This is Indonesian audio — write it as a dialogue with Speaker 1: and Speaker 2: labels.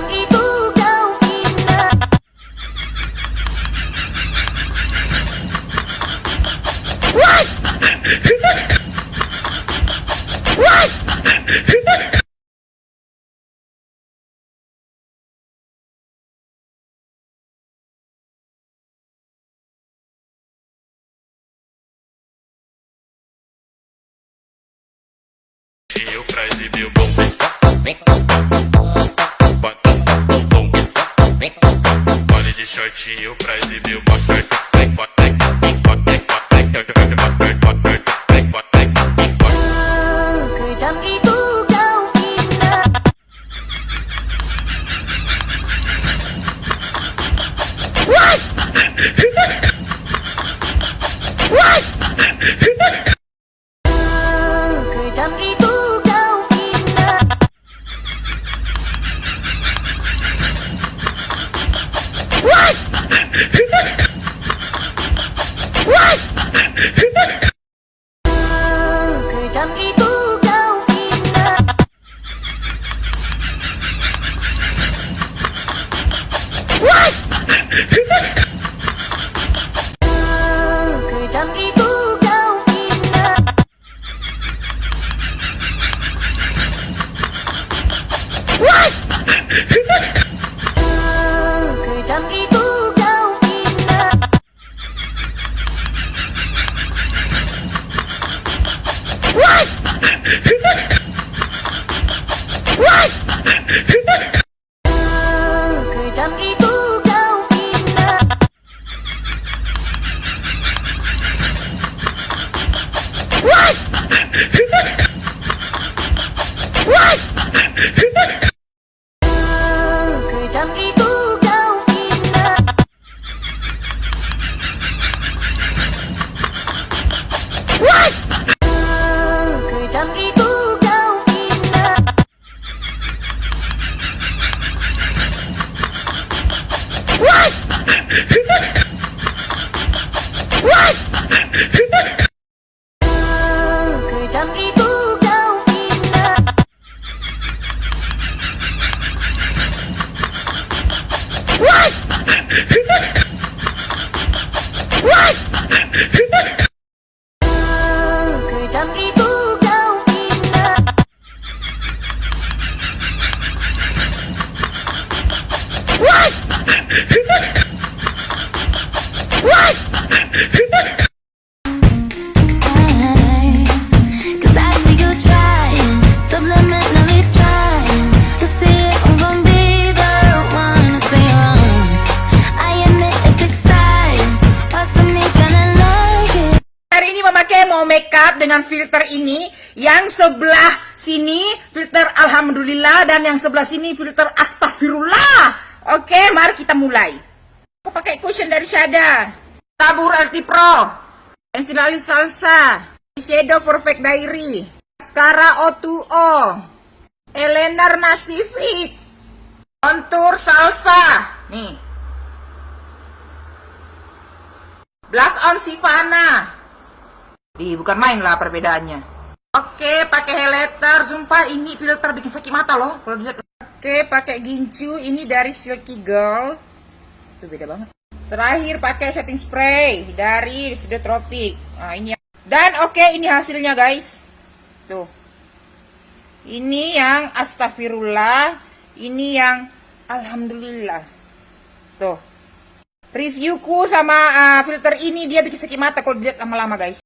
Speaker 1: Kejam itu kau ingat. What? What?
Speaker 2: Eu pra exibir o bom Body de shortinho pra exibir o
Speaker 1: Kejam itu kau ingat. What? What? Kejam itu kau ingat. What? What? Kejam itu kau ingat. What? Kejam itu kau ingat. What? Kejam itu kau ingat. What? What? Kejam itu kau ingat. What? What? Kejam itu kau ingat. What? Kejam itu kau ingat. What? What? Kejam itu kau ingat. What? What? Kejam itu kau ingat. What? What?
Speaker 3: Cause I see you trying, subliminally trying to see if I'm gonna be the one to stay on. I admit it's exciting, what's me gonna like it?
Speaker 4: Hari ini memakai mau makeup dengan filter ini. Yang sebelah sini filter alhamdulillah dan yang sebelah sini filter astagfirullah. Oke, mari kita mulai. Aku pakai cushion dari Shada, tabur LT Pro, pensil alis salsa, shadow perfect diary, mascara O2O, eyeliner Nasific, contour salsa, nih, blush on Sivana. Bukan main lah perbedaannya. Oke, pakai highlighter. Sumpah ini filter bikin sakit mata loh kalau dilihat. Oke, pakai gincu ini dari Silky Girl. Itu beda banget. Terakhir pakai setting spray dari Tropic. Nah, ini. Dan oke, ini hasilnya guys. Tuh. Ini yang astagfirullah, ini yang alhamdulillah. Tuh. Reviewku sama filter ini dia bikin sakit mata kalau dilihat lama-lama guys.